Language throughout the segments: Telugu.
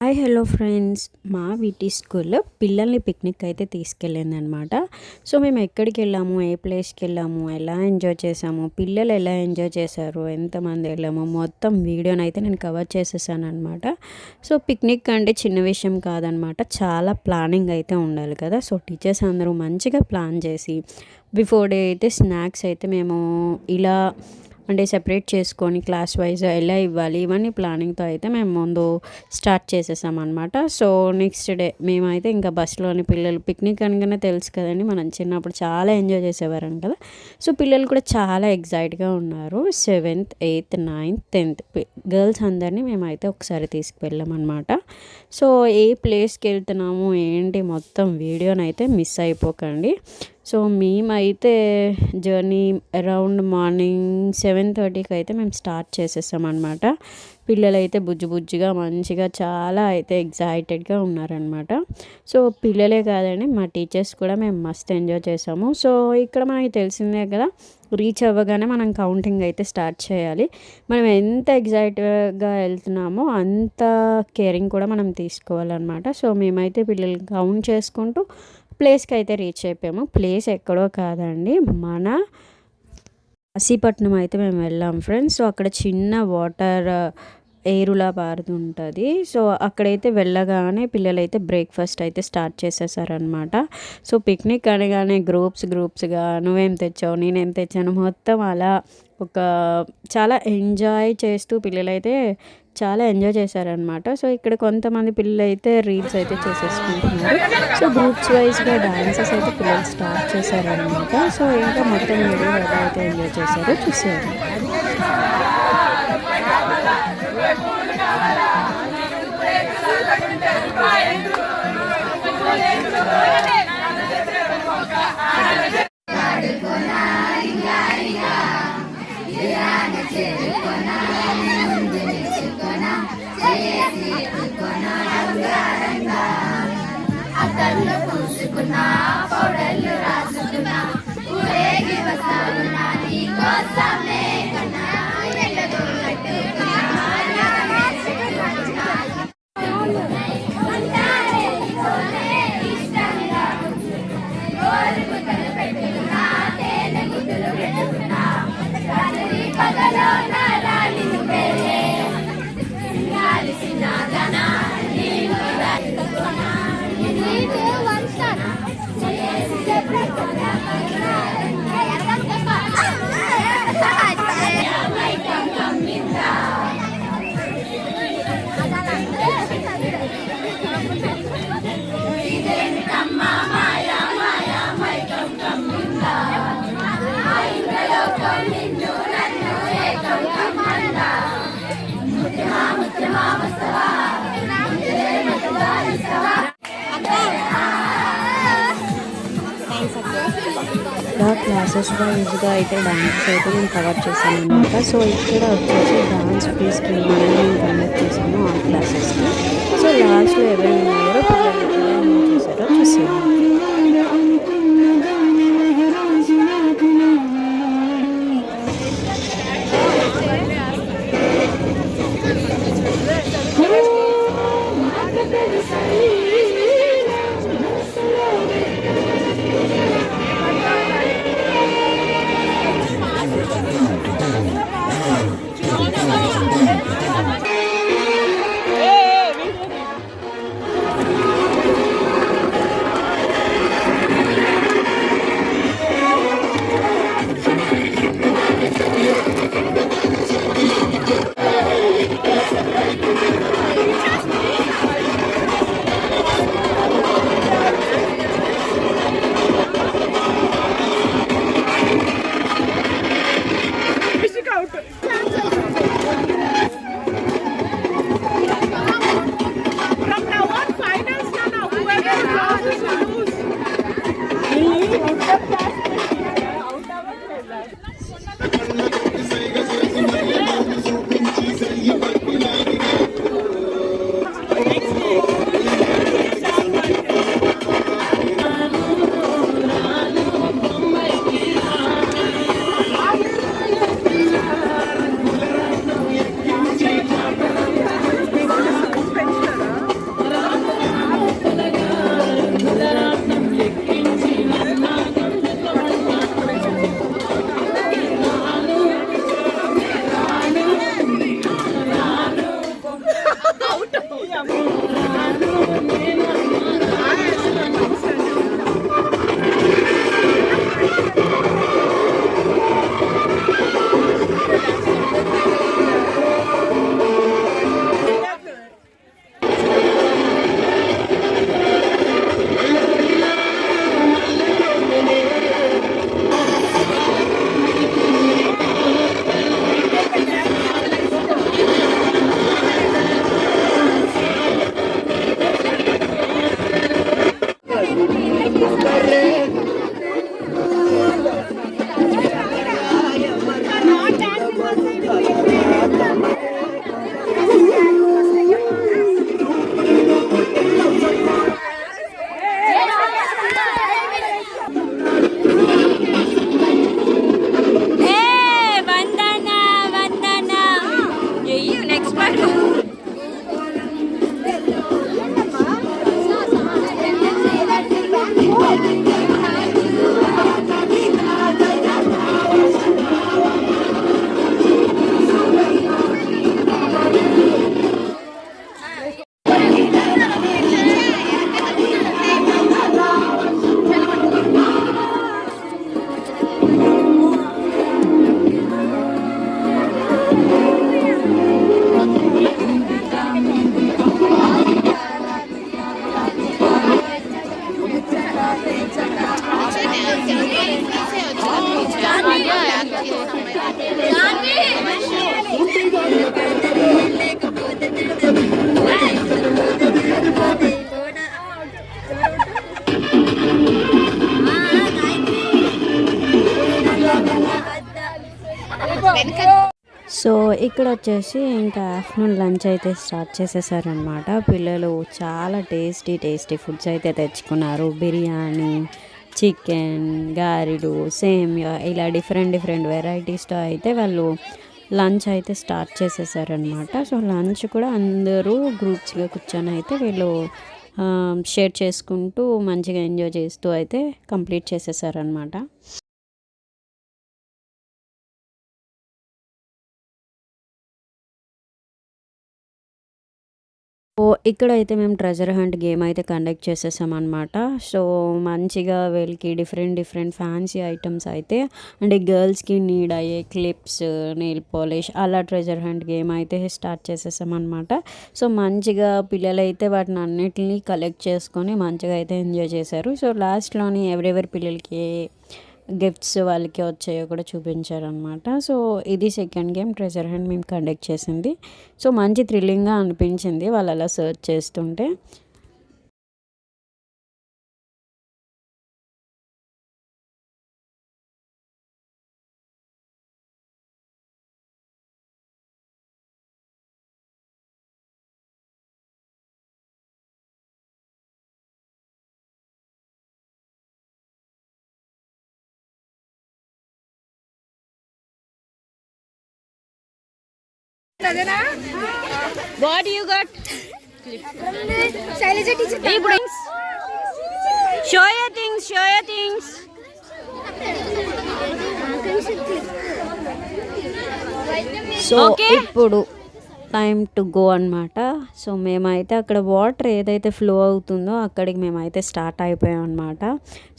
హాయ్ హలో ఫ్రెండ్స్, మా వీటి స్కూల్లో పిల్లల్ని పిక్నిక్ అయితే తీసుకెళ్ళిందనమాట. సో మేము ఎక్కడికి వెళ్ళాము, ఏ ప్లేస్కి వెళ్ళాము, ఎలా ఎంజాయ్ చేసాము, పిల్లలు ఎలా ఎంజాయ్ చేశారు, ఎంతమంది వెళ్ళాము, మొత్తం వీడియోని అయితే నేను కవర్ చేసేసాను అనమాట. సో పిక్నిక్ అంటే చిన్న విషయం కాదనమాట, చాలా ప్లానింగ్ అయితే ఉండాలి కదా. సో టీచర్స్ అందరూ మంచిగా ప్లాన్ చేసి బిఫోర్ డే అయితే స్నాక్స్ అయితే మేము ఇలా అంటే సెపరేట్ చేసుకొని క్లాస్ వైజ్ ఎలా ఇవ్వాలి ఇవన్నీ ప్లానింగ్తో అయితే మేము ముందు స్టార్ట్ చేసేసామన్నమాట. సో నెక్స్ట్ డే మేమైతే ఇంకా బస్సులోని పిల్లలు పిక్నిక్ అనగానే తెలుసు కదండి, మనం చిన్నప్పుడు చాలా ఎంజాయ్ చేసేవారం కదా. సో పిల్లలు కూడా చాలా ఎగ్జైట్గా ఉన్నారు. 7th, 8th, 9th, 10th girls అందరినీ మేమైతే ఒకసారి తీసుకువెళ్ళామన్నమాట. సో ఏ ప్లేస్కి వెళ్తున్నాము ఏంటి మొత్తం వీడియోనైతే మిస్ అయిపోకండి. సో మేమైతే జర్నీ అరౌండ్ మార్నింగ్ 7:30కి అయితే మేము స్టార్ట్ చేసేసామన్నమాట. పిల్లలైతే బుజ్జిగా మంచిగా చాలా అయితే ఎగ్జైటెడ్గా ఉన్నారనమాట. సో పిల్లలే కాదండి, మా టీచర్స్ కూడా మేము మస్త్ ఎంజాయ్ చేసాము. సో ఇక్కడ మనకి తెలిసిందే కదా, రీచ్ అవ్వగానే మనం కౌంటింగ్ అయితే స్టార్ట్ చేయాలి. మనం ఎంత ఎగ్జైట్గా వెళ్తున్నామో అంత కేరింగ్ కూడా మనం తీసుకోవాలన్నమాట. సో మేమైతే పిల్లల్ని కౌంట్ చేసుకుంటూ ప్లేస్కి అయితే రీచ్ అయిపోయాము. ప్లేస్ ఎక్కడో కాదండి, మన కాశీపట్నం అయితే మేము వెళ్ళాం ఫ్రెండ్స్. సో అక్కడ చిన్న వాటర్ ఏరులా పారుతుంటుంది. సో అక్కడైతే వెళ్ళగానే పిల్లలైతే బ్రేక్ఫాస్ట్ అయితే స్టార్ట్ చేసేసారనమాట. సో పిక్నిక్ అనగానే గ్రూప్స్గా నువ్వేం తెచ్చావు, నేనేం తెచ్చాను, మొత్తం అలా ఒక చాలా ఎంజాయ్ చేస్తూ పిల్లలైతే చాలా ఎంజాయ్ చేశారనమాట. సో ఇక్కడ కొంతమంది పిల్లలు అయితే రీల్స్ అయితే చేసేసుకుంటున్నారు. సో గ్రూప్స్ వైజ్గా డాన్సెస్ అయితే పిల్లలు స్టార్ట్ చేశారనమాట. సో ఇంకా మొత్తం వీడియో ఎలా అయితే ఎంజాయ్ చేశారో చూసారు. ఇలా క్లాసెస్ వైజ్గా అయితే డాన్స్ అయితే నేను కవర్ చేశాను అనమాట. సో ఇక్కడ వచ్చేసి డాన్స్ ఫ్రీ స్కీమ్ అనేది నేను కండక్ట్ చేశాను ఆ క్లాసెస్కి. సో లాస్ట్లో ఎవరైనా ఉన్నారో పిల్లలు ఎలా ఎంజాయ్ చేశారో చూసాను. ఇక్కడ వచ్చేసి ఇంకా ఆఫ్టర్నూన్ లంచ్ అయితే స్టార్ట్ చేసేసారనమాట. పిల్లలు చాలా టేస్టీ టేస్టీ ఫుడ్స్ అయితే తెచ్చుకున్నారు. బిర్యానీ, చికెన్, గారెలు, సేమియా ఇలా డిఫరెంట్ డిఫరెంట్ వెరైటీస్తో అయితే వాళ్ళు లంచ్ అయితే స్టార్ట్ చేసేసారనమాట. సో లంచ్ కూడా అందరూ గ్రూప్స్గా కూర్చొని అయితే వీళ్ళు షేర్ చేసుకుంటూ మంచిగా ఎంజాయ్ చేస్తూ అయితే కంప్లీట్ చేసేసారనమాట. ఇక్కడైతే మేము ట్రెజర్ హంట్ గేమ్ అయితే కండక్ట్ చేసేసామన్నమాట. సో మంచిగా వీళ్ళకి డిఫరెంట్ డిఫరెంట్ ఫ్యాన్సీ ఐటమ్స్ అయితే అంటే గర్ల్స్కి నీడ్ అయ్యే క్లిప్స్, నెయిల్ పాలిష్ అలా ట్రెజర్ హంట్ గేమ్ అయితే స్టార్ట్ చేసేసామన్నమాట. సో మంచిగా పిల్లలైతే వాటిని అన్నిటిని కలెక్ట్ చేసుకొని మంచిగా అయితే ఎంజాయ్ చేశారు. సో లాస్ట్లోని ఎవరెవరి పిల్లలకి గిఫ్ట్స్ వాళ్ళకి వచ్చాయో కూడా చూపించారనమాట. సో ఇది సెకండ్ గేమ్ ట్రెజర్ హంట్ మేము కండక్ట్ చేసింది. సో మంచి థ్రిల్లింగ్గా అనిపించింది వాళ్ళు అలా సర్చ్ చేస్తుంటే. What you got? Show your things. Show your things. So ఇప్పుడు టైం టు గో అనమాట. సో మేమైతే అక్కడ వాటర్ ఏదైతే ఫ్లో అవుతుందో అక్కడికి మేమైతే స్టార్ట్ అయిపోయాం అనమాట.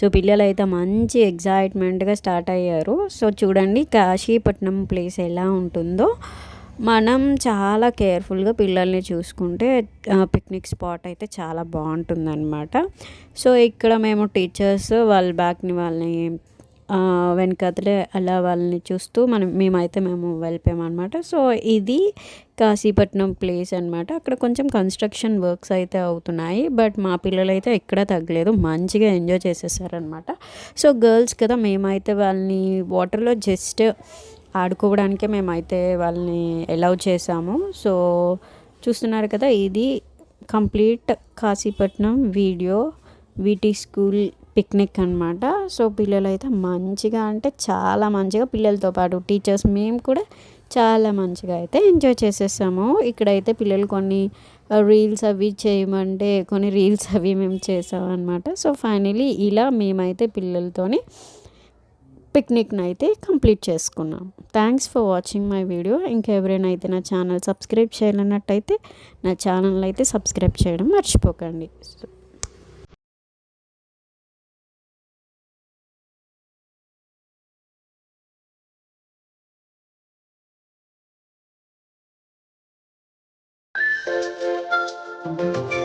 సో పిల్లలు అయితే మంచి ఎగ్జైట్మెంట్గా స్టార్ట్ అయ్యారు. సో చూడండి కాశీపట్నం ప్లేస్ ఎలా ఉంటుందో. మనం చాలా కేర్ఫుల్గా పిల్లల్ని చూసుకుంటే పిక్నిక్ స్పాట్ అయితే చాలా బాగుంటుందన్నమాట. సో ఇక్కడ మేము టీచర్స్ వాళ్ళ బ్యాగ్ని వాళ్ళని వెనకతలే అలా వాళ్ళని చూస్తూ మేము వెళ్ళిపోయామన్నమాట. సో ఇది కాశీపట్నం ప్లేస్ అనమాట. అక్కడ కొంచెం కన్స్ట్రక్షన్ వర్క్స్ అయితే అవుతున్నాయి. బట్ మా పిల్లలైతే ఎక్కడా తగ్గలేదు, మంచిగా ఎంజాయ్ చేసేసారనమాట. సో గర్ల్స్ కదా, మేమైతే వాళ్ళని వాటర్లో జస్ట్ ఆడుకోవడానికే మేమైతే వాళ్ళని అలౌ చేసాము. సో చూస్తున్నారు కదా, ఇది కంప్లీట్ కాశీపట్నం వీడియో వీటి స్కూల్ పిక్నిక్ అనమాట. సో పిల్లలు అయితే మంచిగా అంటే చాలా మంచిగా, పిల్లలతో పాటు టీచర్స్ మేము కూడా చాలా మంచిగా అయితే ఎంజాయ్ చేసేసాము. ఇక్కడైతే పిల్లలు కొన్ని రీల్స్ అవి చేయమంటే కొన్ని రీల్స్ అవి మేము చేసాం అనమాట. సో ఫైనలీ ఇలా మేమైతే పిల్లలతోని పిక్నిక్ని అయితే కంప్లీట్ చేసుకున్నాం. Thanks for watching my video. ఇంకెవరైనా అయితే నా ఛానల్ సబ్స్క్రైబ్ చేయాలన్నట్టయితే నా ఛానల్ అయితే సబ్స్క్రైబ్ చేయడం మర్చిపోకండి. Thank you.